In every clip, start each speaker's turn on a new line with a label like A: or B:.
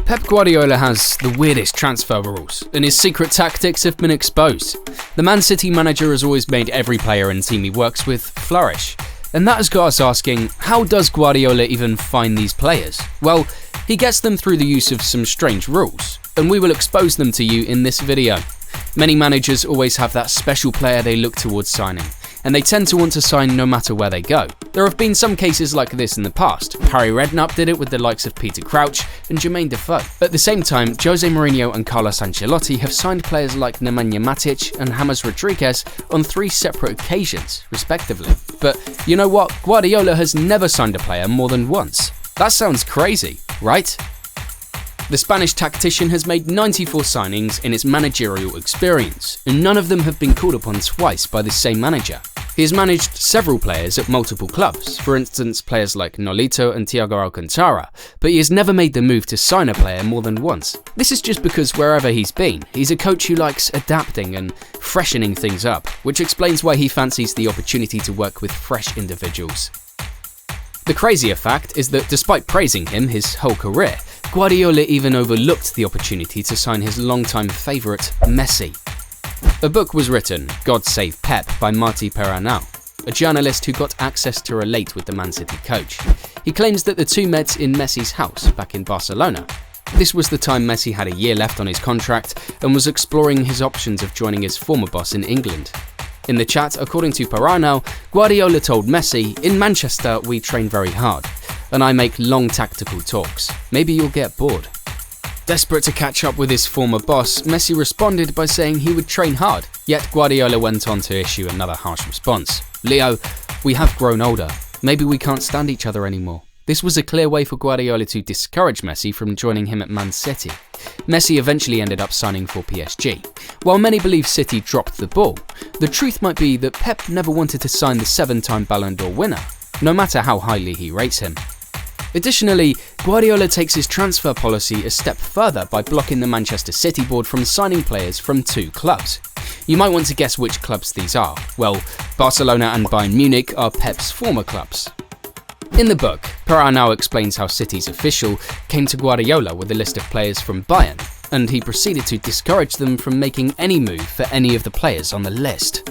A: Pep Guardiola has the weirdest transfer rules, and his secret tactics have been exposed. The Man City manager has always made every player and team he works with flourish, and that has got us asking, how does Guardiola even find these players? Well, he gets them through the use of some strange rules, and we will expose them to you in this video. Many managers always have that special player they look towards signing, and they tend to want to sign no matter where they go. There have been some cases like this in the past. Harry Redknapp did it with the likes of Peter Crouch and Jermaine Defoe. At the same time, Jose Mourinho and Carlos Ancelotti have signed players like Nemanja Matic and James Rodriguez on 3 separate occasions, respectively. But you know what? Guardiola has never signed a player more than once. That sounds crazy, right? The Spanish tactician has made 94 signings in his managerial experience, and none of them have been called upon twice by the same manager. He has managed several players at multiple clubs, for instance players like Nolito and Thiago Alcantara, but he has never made the move to sign a player more than once. This is just because wherever he's been, he's a coach who likes adapting and freshening things up, which explains why he fancies the opportunity to work with fresh individuals. The crazier fact is that despite praising him his whole career, Guardiola even overlooked the opportunity to sign his longtime favourite, Messi. A book was written, God Save Pep, by Martí Peranao, a journalist who got access to relate with the Man City coach. He claims that the two met in Messi's house back in Barcelona. This was the time Messi had a year left on his contract and was exploring his options of joining his former boss in England. In the chat, according to Peranao, Guardiola told Messi, "In Manchester we train very hard, and I make long tactical talks. Maybe you'll get bored." Desperate to catch up with his former boss, Messi responded by saying he would train hard, yet Guardiola went on to issue another harsh response. "Leo, we have grown older. Maybe we can't stand each other anymore." This was a clear way for Guardiola to discourage Messi from joining him at Man City. Messi eventually ended up signing for PSG. While many believe City dropped the ball, the truth might be that Pep never wanted to sign the 7-time Ballon d'Or winner, no matter how highly he rates him. Additionally, Guardiola takes his transfer policy a step further by blocking the Manchester City board from signing players from 2 clubs. You might want to guess which clubs these are. Well, Barcelona and Bayern Munich are Pep's former clubs. In the book, Peranao explains how City's official came to Guardiola with a list of players from Bayern, and he proceeded to discourage them from making any move for any of the players on the list.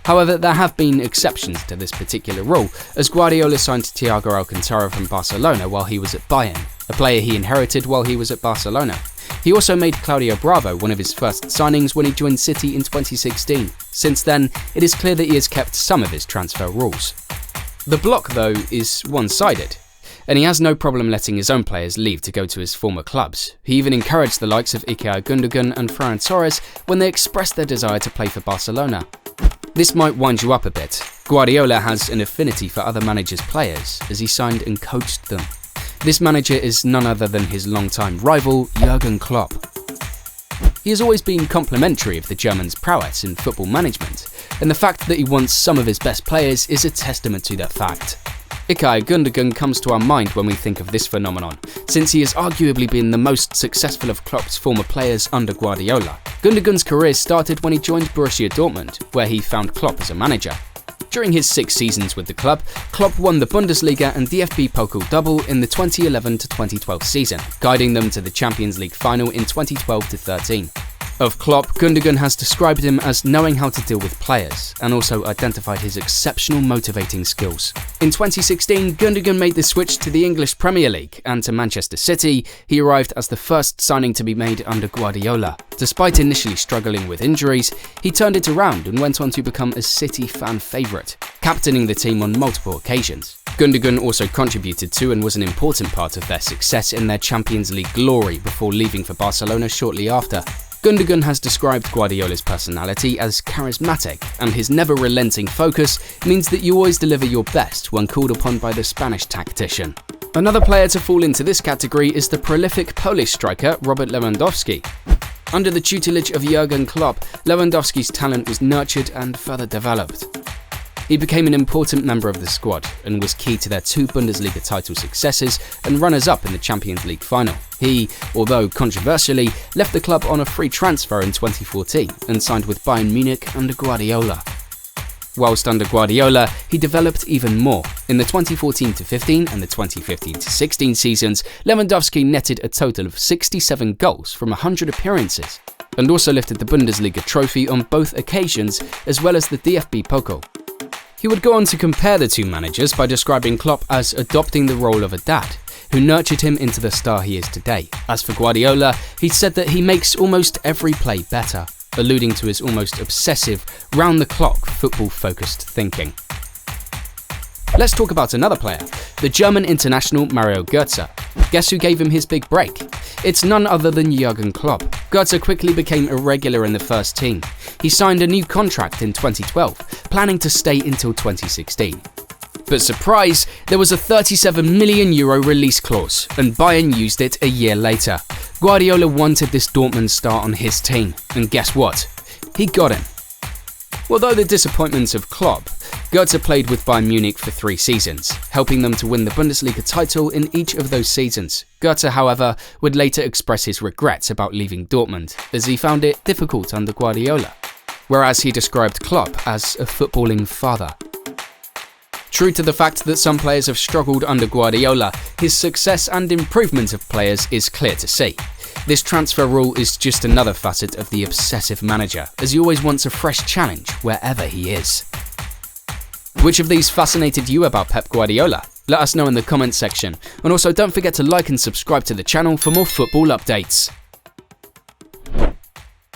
A: However, there have been exceptions to this particular rule, as Guardiola signed Thiago Alcantara from Barcelona while he was at Bayern, a player he inherited while he was at Barcelona. He also made Claudio Bravo one of his first signings when he joined City in 2016. Since then, it is clear that he has kept some of his transfer rules. The block, though, is one-sided, and he has no problem letting his own players leave to go to his former clubs. He even encouraged the likes of Ilkay Gundogan and Ferran Torres when they expressed their desire to play for Barcelona. This might wind you up a bit. Guardiola has an affinity for other managers' players, as he signed and coached them. This manager is none other than his longtime rival, Jurgen Klopp. He has always been complimentary of the German's prowess in football management, and the fact that he wants some of his best players is a testament to that fact. Ilkay Gundogan comes to our mind when we think of this phenomenon, since he has arguably been the most successful of Klopp's former players under Guardiola. Gundogan's career started when he joined Borussia Dortmund, where he found Klopp as a manager. During his 6 seasons with the club, Klopp won the Bundesliga and DFB Pokal double in the 2011 to 2012 season, guiding them to the Champions League final in 2012 to 13. Of Klopp, Gundogan has described him as knowing how to deal with players, and also identified his exceptional motivating skills. In 2016, Gundogan made the switch to the English Premier League, and to Manchester City, he arrived as the first signing to be made under Guardiola. Despite initially struggling with injuries, he turned it around and went on to become a City fan favourite, captaining the team on multiple occasions. Gundogan also contributed to and was an important part of their success in their Champions League glory before leaving for Barcelona shortly after. Gundogan has described Guardiola's personality as charismatic, and his never-relenting focus means that you always deliver your best when called upon by the Spanish tactician. Another player to fall into this category is the prolific Polish striker Robert Lewandowski. Under the tutelage of Jurgen Klopp, Lewandowski's talent was nurtured and further developed. He became an important member of the squad and was key to their 2 Bundesliga title successes and runners-up in the Champions League final. He, although controversially, left the club on a free transfer in 2014 and signed with Bayern Munich under Guardiola. Whilst under Guardiola, he developed even more. In the 2014-15 and the 2015-16 seasons, Lewandowski netted a total of 67 goals from 100 appearances, and also lifted the Bundesliga trophy on both occasions, as well as the DFB Pokal. He would go on to compare the two managers by describing Klopp as adopting the role of a dad, who nurtured him into the star he is today. As for Guardiola, he said that he makes almost every play better, alluding to his almost obsessive, round-the-clock, football-focused thinking. Let's talk about another player, the German international Mario Götze. Guess who gave him his big break? It's none other than Jurgen Klopp. Götze quickly became a regular in the first team. He signed a new contract in 2012, planning to stay until 2016. But surprise, there was a €37 million release clause, and Bayern used it a year later. Guardiola wanted this Dortmund star on his team, and guess what? He got him. Although the disappointments of Klopp, Götze played with Bayern Munich for 3 seasons, helping them to win the Bundesliga title in each of those seasons. Götze, however, would later express his regrets about leaving Dortmund, as he found it difficult under Guardiola, whereas he described Klopp as a footballing father. True to the fact that some players have struggled under Guardiola, his success and improvement of players is clear to see. This transfer rule is just another facet of the obsessive manager, as he always wants a fresh challenge wherever he is. Which of these fascinated you about Pep Guardiola? Let us know in the comments section, and also don't forget to like and subscribe to the channel for more football updates.